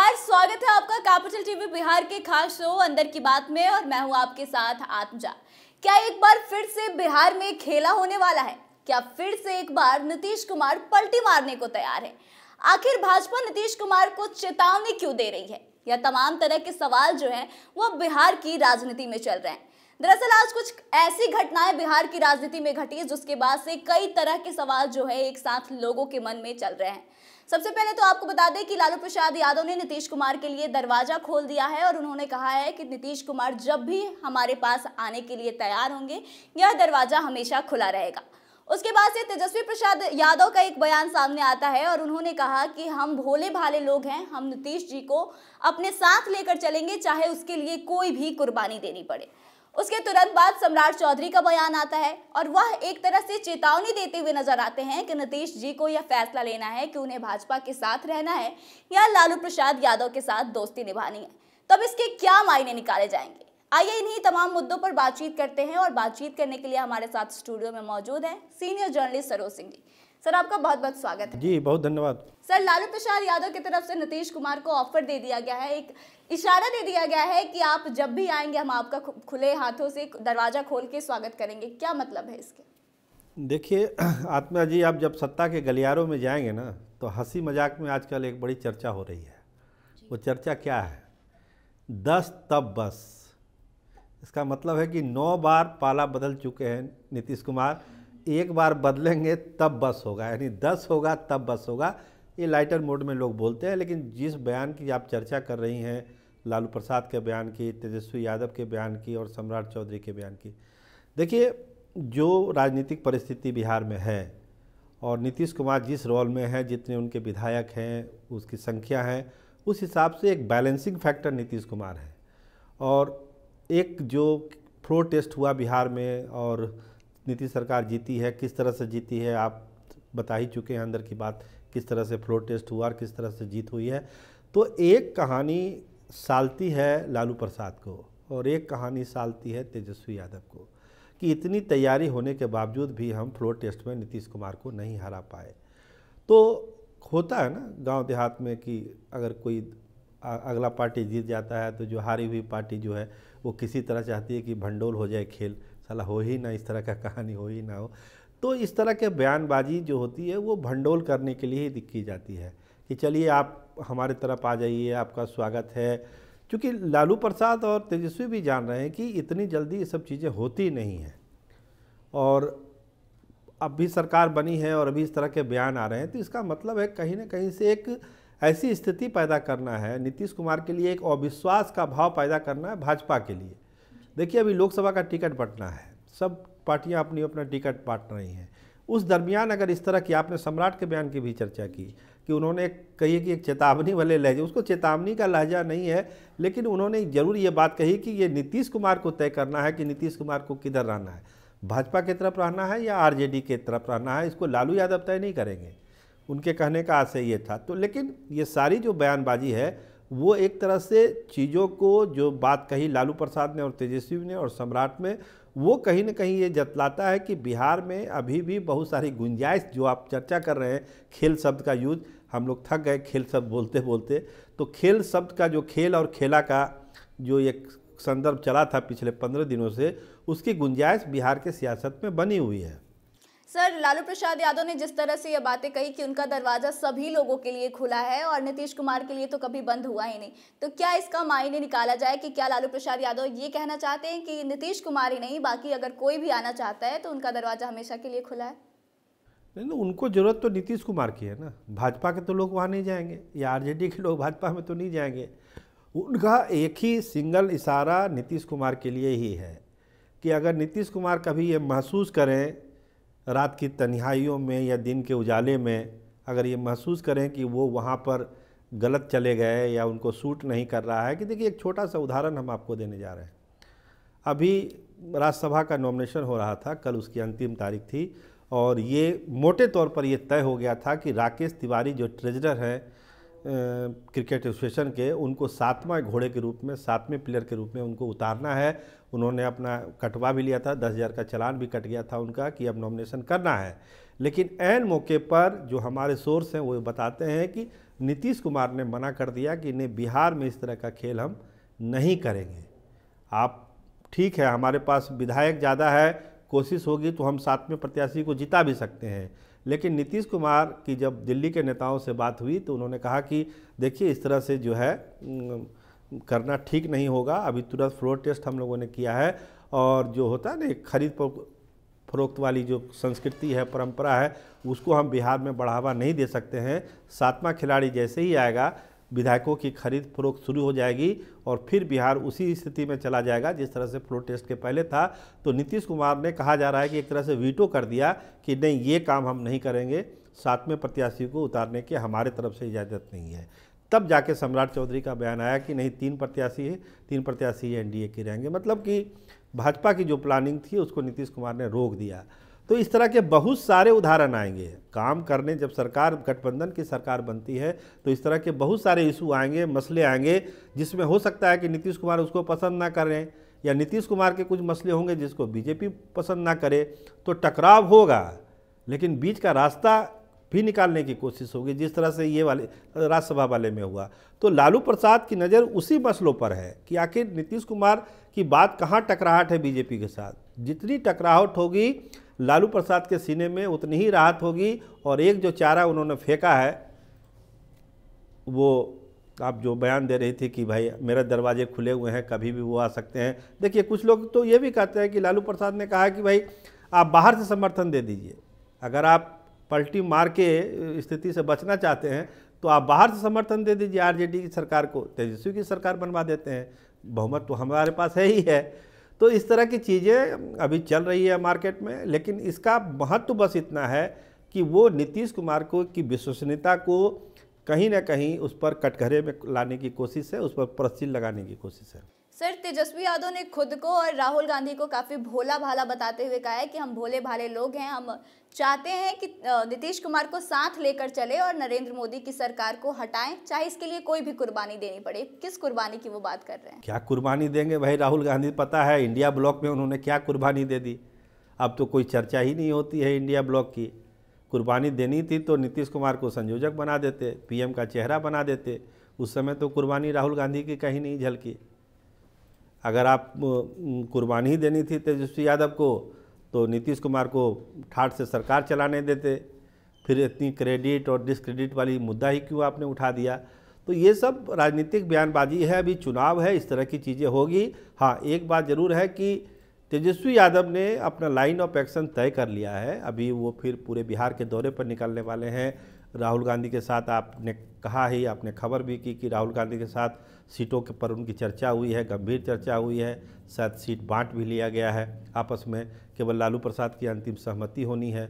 नमस्कार, स्वागत है आपका कैपिटल टीवी बिहार के खास शो अंदर की बात में और मैं हूं आपके साथ आत्मजा। क्या एक बार फिर से बिहार में खेला होने वाला है? क्या फिर से एक बार नीतीश कुमार पलटी मारने को तैयार है? आखिर भाजपा नीतीश कुमार को चेतावनी क्यों दे रही है? यह तमाम तरह के सवाल जो हैं वो बिहार की राजनीति में चल रहे हैं। दरअसल आज कुछ ऐसी घटनाएं बिहार की राजनीति में घटी जिसके बाद से कई तरह के सवाल जो है एक साथ लोगों के मन में चल रहे हैं। सबसे पहले तो आपको बता दें कि लालू प्रसाद यादव ने नीतीश कुमार के लिए दरवाजा खोल दिया है और उन्होंने कहा है कि नीतीश कुमार जब भी हमारे पास आने के लिए तैयार होंगे यह दरवाजा हमेशा खुला रहेगा। उसके बाद से तेजस्वी प्रसाद यादव का एक बयान सामने आता है और उन्होंने कहा कि हम भोले भाले लोग हैं, हम नीतीश जी को अपने साथ लेकर चलेंगे चाहे उसके लिए कोई भी कुर्बानी देनी पड़े। उसके तुरंत बाद सम्राट चौधरी का बयान आता है और वह एक तरह से चेतावनी देते हुए नजर आते हैं कि नीतीश जी को यह फैसला लेना है कि उन्हें भाजपा के साथ रहना है या लालू प्रसाद यादव के साथ दोस्ती निभानी है। तब इसके क्या मायने निकाले जाएंगे? आइए इन्हीं तमाम मुद्दों पर बातचीत करते हैं और बातचीत करने के लिए हमारे साथ स्टूडियो में मौजूद है senior journalist Saroj Singh ji. Sir, आपका बहुत बहुत स्वागत है। जी, बहुत धन्यवाद। सर, लालू प्रसाद यादव की तरफ से नीतीश कुमार को ऑफर दे दिया गया है, एक इशारा दे दिया गया है कि आप जब भी आएंगे हम आपका खुले हाथों से दरवाजा खोल के स्वागत करेंगे। क्या मतलब है इसके? देखिए आत्मा जी, आप जब सत्ता के गलियारों में जाएंगे ना तो हंसी मजाक में आजकल एक बड़ी चर्चा हो रही है। वो चर्चा क्या है? 10 तब बस। इसका मतलब है कि 9 बार पाला बदल चुके हैं नीतीश कुमार, एक बार बदलेंगे तब बस होगा, यानी 10 होगा तब बस होगा। ये लाइटर मोड में लोग बोलते हैं, लेकिन जिस बयान की आप चर्चा कर रही हैं, लालू प्रसाद के बयान की, तेजस्वी यादव के बयान की और सम्राट चौधरी के बयान की, देखिए जो राजनीतिक परिस्थिति बिहार में है और नीतीश कुमार जिस रोल में है, जितने उनके विधायक हैं, उसकी संख्या है, उस हिसाब से एक बैलेंसिंग फैक्टर नीतीश कुमार है। और एक जो फ्लोर टेस्ट हुआ बिहार में और नीतीश सरकार जीती है, किस तरह से जीती है आप बता ही चुके हैं अंदर की बात, किस तरह से फ्लोर टेस्ट हुआ और किस तरह से जीत हुई है। तो एक कहानी सालती है लालू प्रसाद को और एक कहानी सालती है तेजस्वी यादव को कि इतनी तैयारी होने के बावजूद भी हम फ्लोर टेस्ट में नीतीश कुमार को नहीं हरा पाए। तो होता है ना गांव देहात में कि अगर कोई अगला पार्टी जीत जाता है तो जो हारी हुई पार्टी जो है वो किसी तरह चाहती है कि भंडोल हो जाए खेल, साला हो ही ना, इस तरह का कहानी हो ही ना हो। तो इस तरह के बयानबाजी जो होती है वो भंडोल करने के लिए ही की जाती है कि चलिए आप हमारे तरफ आ जाइए, आपका स्वागत है। क्योंकि लालू प्रसाद और तेजस्वी भी जान रहे हैं कि इतनी जल्दी ये सब चीज़ें होती नहीं हैं और अब भी सरकार बनी है और अभी इस तरह के बयान आ रहे हैं, तो इसका मतलब है कहीं ना कहीं से एक ऐसी स्थिति पैदा करना है नीतीश कुमार के लिए, एक अविश्वास का भाव पैदा करना है भाजपा के लिए। देखिए अभी लोकसभा का टिकट बंटना है, सब पार्टियां अपनी अपना टिकट बांट रही हैं। उस दरमियान अगर इस तरह की, आपने सम्राट के बयान की भी चर्चा की कि उन्होंने कही कि एक चेतावनी वाले लहजे, उसको चेतावनी का लहजा नहीं है, लेकिन उन्होंने जरूर ये बात कही कि ये नीतीश कुमार को तय करना है कि नीतीश कुमार को किधर रहना है, भाजपा की तरफ रहना है या आरजेडी की तरफ रहना है। इसको लालू यादव तय नहीं करेंगे, उनके कहने का आशय ये था। तो लेकिन ये सारी जो बयानबाजी है वो एक तरह से चीज़ों को, जो बात कही लालू प्रसाद ने और तेजस्वी ने और सम्राट में, वो कहीं ना कहीं ये जतलाता है कि बिहार में अभी भी बहुत सारी गुंजाइश, जो आप चर्चा कर रहे हैं खेल शब्द का यूज, हम लोग थक गए खेल शब्द बोलते बोलते। तो खेल शब्द का जो खेल और खेला का जो एक संदर्भ चला था पिछले 15 दिनों से, उसकी गुंजाइश बिहार के सियासत में बनी हुई है। सर, लालू प्रसाद यादव ने जिस तरह से ये बातें कही कि उनका दरवाजा सभी लोगों के लिए खुला है और नीतीश कुमार के लिए तो कभी बंद हुआ ही नहीं, तो क्या इसका मायने निकाला जाए कि क्या लालू प्रसाद यादव ये कहना चाहते हैं कि नीतीश कुमार ही नहीं, बाकी अगर कोई भी आना चाहता है तो उनका दरवाजा हमेशा के लिए खुला है? नहीं, उनको जरूरत तो नीतीश कुमार की है ना, भाजपा के तो लोग वहाँ नहीं जाएंगे या आरजेडी के लोग भाजपा में तो नहीं जाएंगे। उनका एक ही सिंगल इशारा नीतीश कुमार के लिए ही है कि अगर नीतीश कुमार कभी ये महसूस करें रात की तन्हाइयों में या दिन के उजाले में, अगर ये महसूस करें कि वो वहाँ पर गलत चले गए या उनको सूट नहीं कर रहा है, कि देखिए एक छोटा सा उदाहरण हम आपको देने जा रहे हैं। अभी राज्यसभा का नॉमिनेशन हो रहा था, कल उसकी अंतिम तारीख थी और ये मोटे तौर पर ये तय हो गया था कि राकेश तिवारी जो ट्रेजरर हैं क्रिकेट एसोसिएशन के, उनको 7वां घोड़े के रूप में, 7वें प्लेयर के रूप में उनको उतारना है। उन्होंने अपना कटवा भी लिया था, 10,000 का चालान भी कट गया था उनका कि अब नॉमिनेशन करना है। लेकिन ऐन मौके पर जो हमारे सोर्स हैं वो बताते हैं कि नीतीश कुमार ने मना कर दिया कि नहीं, बिहार में इस तरह का खेल हम नहीं करेंगे। आप ठीक है, हमारे पास विधायक ज़्यादा है, कोशिश होगी तो हम 7वें प्रत्याशी को जिता भी सकते हैं। लेकिन नीतीश कुमार की जब दिल्ली के नेताओं से बात हुई तो उन्होंने कहा कि देखिए, इस तरह से जो है करना ठीक नहीं होगा। अभी तुरंत फ्लोर टेस्ट हम लोगों ने किया है, और जो होता है ना खरीद फरोख्त वाली जो संस्कृति है, परंपरा है, उसको हम बिहार में बढ़ावा नहीं दे सकते हैं। 7वां खिलाड़ी जैसे ही आएगा, विधायकों की खरीद फरोख्त शुरू हो जाएगी और फिर बिहार उसी स्थिति में चला जाएगा जिस तरह से फ्लोर टेस्ट के पहले था। तो नीतीश कुमार ने कहा जा रहा है कि एक तरह से वीटो कर दिया कि नहीं, ये काम हम नहीं करेंगे, 7वें प्रत्याशी को उतारने की हमारे तरफ से इजाज़त नहीं है। तब जाके सम्राट चौधरी का बयान आया कि नहीं, 3 प्रत्याशी है, 3 प्रत्याशी एनडीए के रहेंगे। मतलब कि भाजपा की जो प्लानिंग थी उसको नीतीश कुमार ने रोक दिया। तो इस तरह के बहुत सारे उदाहरण आएंगे काम करने। जब सरकार गठबंधन की सरकार बनती है तो इस तरह के बहुत सारे इशू आएंगे, मसले आएंगे, जिसमें हो सकता है कि नीतीश कुमार उसको पसंद ना करें, या नीतीश कुमार के कुछ मसले होंगे जिसको बीजेपी पसंद ना करे, तो टकराव होगा। लेकिन बीच का रास्ता भी निकालने की कोशिश होगी, जिस तरह से ये वाले राज्यसभा वाले में हुआ। तो लालू प्रसाद की नज़र उसी मसलों पर है कि आखिर नीतीश कुमार की बात कहाँ टकराहट है बीजेपी के साथ। जितनी टकराहट होगी लालू प्रसाद के सीने में, उतनी ही राहत होगी। और एक जो चारा उन्होंने फेंका है, वो आप जो बयान दे रही थी कि भाई मेरे दरवाजे खुले हुए हैं, कभी भी वो आ सकते हैं। देखिए, कुछ लोग तो ये भी कहते हैं कि लालू प्रसाद ने कहा कि भाई आप बाहर से समर्थन दे दीजिए, अगर आप पलटी मार के स्थिति से बचना चाहते हैं तो आप बाहर से समर्थन दे दीजिए आरजेडी की सरकार को, तेजस्वी की सरकार बनवा देते हैं, बहुमत तो हमारे पास है ही है। तो इस तरह की चीज़ें अभी चल रही है मार्केट में। लेकिन इसका महत्व बस इतना है कि वो नीतीश कुमार को की विश्वसनीयता को कहीं ना कहीं उस पर कटघरे में लाने की कोशिश है, उस पर परसील लगाने की कोशिश है। सर, तेजस्वी यादव ने खुद को और राहुल गांधी को काफी भोला भाला बताते हुए कहा है कि हम भोले भाले लोग हैं, हम चाहते हैं कि नीतीश कुमार को साथ लेकर चले और नरेंद्र मोदी की सरकार को हटाएं, चाहे इसके लिए कोई भी कुर्बानी देनी पड़े। किस कुर्बानी की वो बात कर रहे हैं? क्या कुर्बानी देंगे भाई राहुल गांधी, पता है इंडिया ब्लॉक में उन्होंने क्या कुर्बानी दे दी। अब तो कोई चर्चा ही नहीं होती है इंडिया ब्लॉक की। कुर्बानी देनी थी तो नीतीश कुमार को संयोजक बना देते, पीएम का चेहरा बना देते। उस समय तो कुर्बानी राहुल गांधी की कहीं नहीं झलकी। अगर आप कुर्बानी ही देनी थी तेजस्वी यादव को तो नीतीश कुमार को ठाठ से सरकार चलाने देते। फिर इतनी क्रेडिट और डिसक्रेडिट वाली मुद्दा ही क्यों आपने उठा दिया? तो ये सब राजनीतिक बयानबाजी है। अभी चुनाव है, इस तरह की चीज़ें होगी। हाँ, एक बात ज़रूर है कि तेजस्वी यादव ने अपना लाइन ऑफ एक्शन तय कर लिया है। अभी वो फिर पूरे बिहार के दौरे पर निकलने वाले हैं। राहुल गांधी के साथ आपने कहा ही, आपने खबर भी की कि राहुल गांधी के साथ सीटों के पर उनकी चर्चा हुई है, गंभीर चर्चा हुई है। शायद सीट बांट भी लिया गया है आपस में, केवल लालू प्रसाद की अंतिम सहमति होनी है।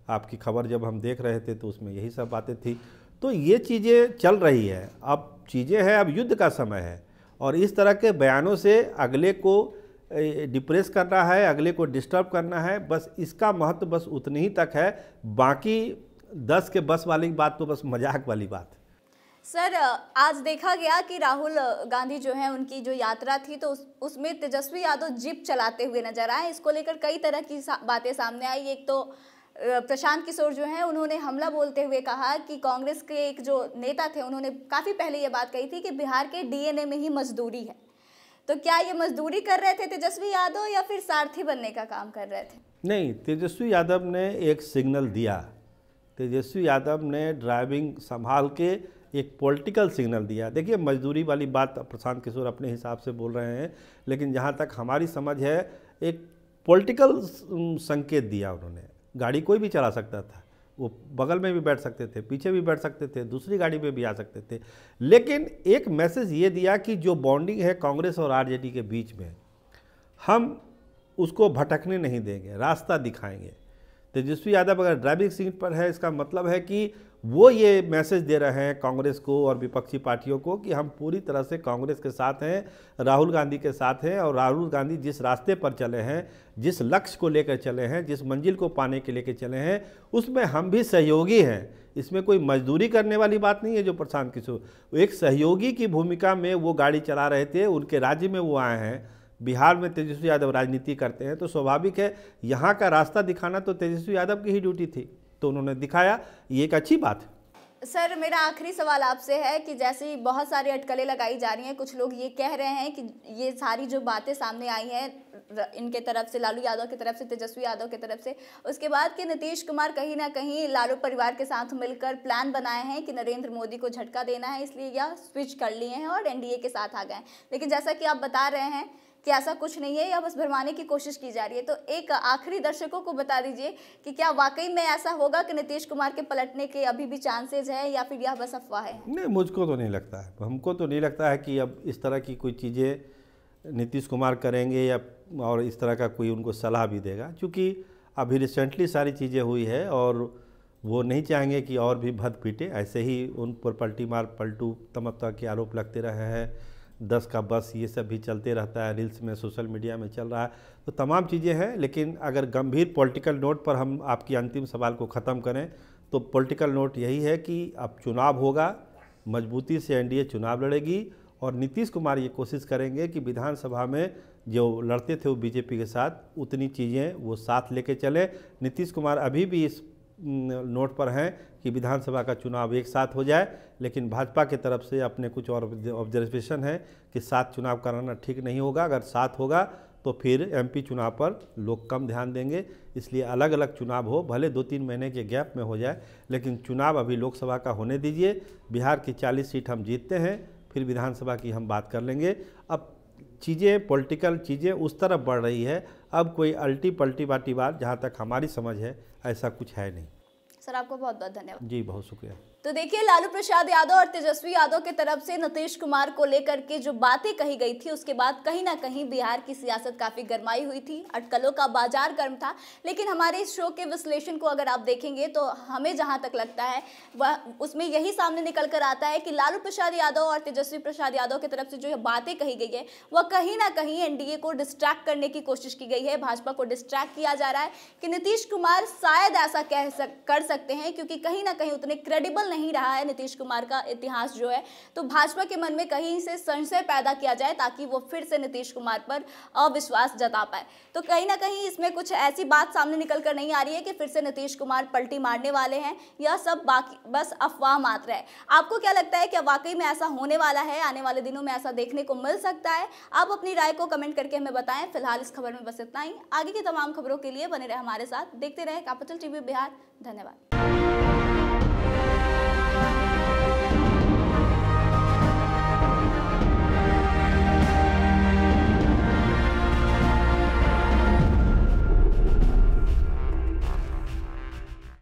आपकी खबर जब हम देख रहे थे तो उसमें यही सब बातें थी। तो ये चीज़ें चल रही है। अब चीज़ें हैं, अब युद्ध का समय है और इस तरह के बयानों से अगले को डिप्रेस करना है, अगले को डिस्टर्ब करना है, बस इसका महत्व बस उतनी ही तक है। बाकी 10 के बस वाली बात तो बस मजाक वाली बात है। सर, आज देखा गया कि राहुल गांधी जो है उनकी जो यात्रा थी तो उसमें तेजस्वी यादव जीप चलाते हुए नजर आए। इसको लेकर कई तरह की बातें सामने आई। एक तो प्रशांत किशोर जो है उन्होंने हमला बोलते हुए कहा कि कांग्रेस के एक जो नेता थे उन्होंने काफ़ी पहले ये बात कही थी कि बिहार के डीएनए में ही मजदूरी है। तो क्या ये मजदूरी कर रहे थे तेजस्वी यादव या फिर सारथी बनने का काम कर रहे थे? नहीं, तेजस्वी यादव ने एक सिग्नल दिया। तेजस्वी यादव ने ड्राइविंग संभाल के एक पॉलिटिकल सिग्नल दिया। देखिए, मजदूरी वाली बात प्रशांत किशोर अपने हिसाब से बोल रहे हैं, लेकिन जहाँ तक हमारी समझ है एक पॉलिटिकल संकेत दिया उन्होंने। गाड़ी कोई भी चला सकता था, वो बगल में भी बैठ सकते थे, पीछे भी बैठ सकते थे, दूसरी गाड़ी में भी आ सकते थे, लेकिन एक मैसेज ये दिया कि जो बॉन्डिंग है कांग्रेस और आरजेडी के बीच में, हम उसको भटकने नहीं देंगे, रास्ता दिखाएंगे। तेजस्वी यादव अगर ड्राइविंग सीट पर है, इसका मतलब है कि वो ये मैसेज दे रहे हैं कांग्रेस को और विपक्षी पार्टियों को कि हम पूरी तरह से कांग्रेस के साथ हैं, राहुल गांधी के साथ हैं, और राहुल गांधी जिस रास्ते पर चले हैं, जिस लक्ष्य को लेकर चले हैं, जिस मंजिल को पाने के लेकर चले हैं, उसमें हम भी सहयोगी हैं। इसमें कोई मजदूरी करने वाली बात नहीं है। जो प्रशांत किशोर एक सहयोगी की भूमिका में वो गाड़ी चला रहे थे, उनके राज्य में वो आए हैं। बिहार में तेजस्वी यादव राजनीति करते हैं तो स्वाभाविक है यहाँ का रास्ता दिखाना तो तेजस्वी यादव की ही ड्यूटी थी, तो उन्होंने दिखाया। ये एक अच्छी बात है। सर मेरा आखिरी सवाल आपसे है कि जैसे बहुत सारी अटकलें लगाई जा रही हैं, कुछ लोग ये कह रहे हैं कि ये सारी जो बातें सामने आई हैं इनके तरफ से, लालू यादव की तरफ से, तेजस्वी यादव की तरफ से, उसके बाद कि नीतीश कुमार कहीं ना कहीं लालू परिवार के साथ मिलकर प्लान बनाए हैं कि नरेंद्र मोदी को झटका देना है, इसलिए यह स्विच कर लिए हैं और एनडीए के साथ आ गए हैं। लेकिन जैसा कि आप बता रहे हैं कि ऐसा कुछ नहीं है, या बस भरमाने की कोशिश की जा रही है, तो एक आखिरी दर्शकों को बता दीजिए कि क्या वाकई में ऐसा होगा कि नीतीश कुमार के पलटने के अभी भी चांसेस है, या फिर यह बस अफवाह है? नहीं, मुझको तो नहीं लगता है, हमको तो नहीं लगता है कि अब इस तरह की कोई चीज़ें नीतीश कुमार करेंगे या और इस तरह का कोई उनको सलाह भी देगा, क्योंकि अभी रिसेंटली सारी चीज़ें हुई है और वो नहीं चाहेंगे कि और भी भद पीटे। ऐसे ही उन पर पलटी मार पलटू तमकता के आरोप लगते रहे हैं, 10 का बस, ये सब भी चलते रहता है, रील्स में, सोशल मीडिया में चल रहा है, तो तमाम चीज़ें हैं। लेकिन अगर गंभीर पॉलिटिकल नोट पर हम आपकी अंतिम सवाल को ख़त्म करें तो पॉलिटिकल नोट यही है कि अब चुनाव होगा, मजबूती से एनडीए चुनाव लड़ेगी और नीतीश कुमार ये कोशिश करेंगे कि विधानसभा में जो लड़ते थे वो बीजेपी के साथ, उतनी चीज़ें वो साथ लेके चले। नीतीश कुमार अभी भी इस नोट पर हैं कि विधानसभा का चुनाव एक साथ हो जाए, लेकिन भाजपा की तरफ से अपने कुछ और ऑब्जर्वेशन है कि साथ चुनाव कराना ठीक नहीं होगा। अगर साथ होगा तो फिर एमपी चुनाव पर लोग कम ध्यान देंगे, इसलिए अलग अलग चुनाव हो, भले 2-3 महीने के गैप में हो जाए, लेकिन चुनाव अभी लोकसभा का होने दीजिए। बिहार की 40 सीट हम जीतते हैं, फिर विधानसभा की हम बात कर लेंगे। अब चीज़ें, पॉलिटिकल चीज़ें उस तरफ बढ़ रही है, अब कोई अल्टी पल्टी बाटी बात, जहाँ तक हमारी समझ है, ऐसा कुछ है नहीं। सर आपको बहुत बहुत धन्यवाद। जी, बहुत शुक्रिया। तो देखिए, लालू प्रसाद यादव और तेजस्वी यादव की तरफ से नीतीश कुमार को लेकर के जो बातें कही गई थी, उसके बाद कहीं ना कहीं बिहार की सियासत काफी गरमाई हुई थी, अटकलों का बाजार गर्म था। लेकिन हमारे इस शो के विश्लेषण को अगर आप देखेंगे तो हमें जहां तक लगता है वह उसमें यही सामने निकल कर आता है कि लालू प्रसाद यादव और तेजस्वी प्रसाद यादव की तरफ से जो बातें कही गई है वह कहीं ना कहीं एनडीए को डिस्ट्रैक्ट करने की कोशिश की गई है, भाजपा को डिस्ट्रैक्ट किया जा रहा है कि नीतीश कुमार शायद ऐसा कर सकते हैं, क्योंकि कहीं ना कहीं उतने क्रेडिबल नहीं रहा है नीतीश कुमार का इतिहास जो है। तो भाजपा के मन में कहीं से संशय पैदा किया जाए ताकि वो फिर से नीतीश कुमार पर अविश्वास जता पाए। तो कहीं ना कहीं इसमें कुछ ऐसी बात सामने निकल कर नहीं आ रही है कि फिर से नीतीश कुमार पलटी मारने वाले हैं, यह सब बाकी बस अफवाह मात्र है। आपको क्या लगता है, क्या वाकई में ऐसा होने वाला है? आने वाले दिनों में ऐसा देखने को मिल सकता है? आप अपनी राय को कमेंट करके हमें बताएं। फिलहाल इस खबर में बस इतना ही। आगे की तमाम खबरों के लिए बने रहे हमारे साथ, देखते रहे कैपिटल टीवी बिहार। धन्यवाद।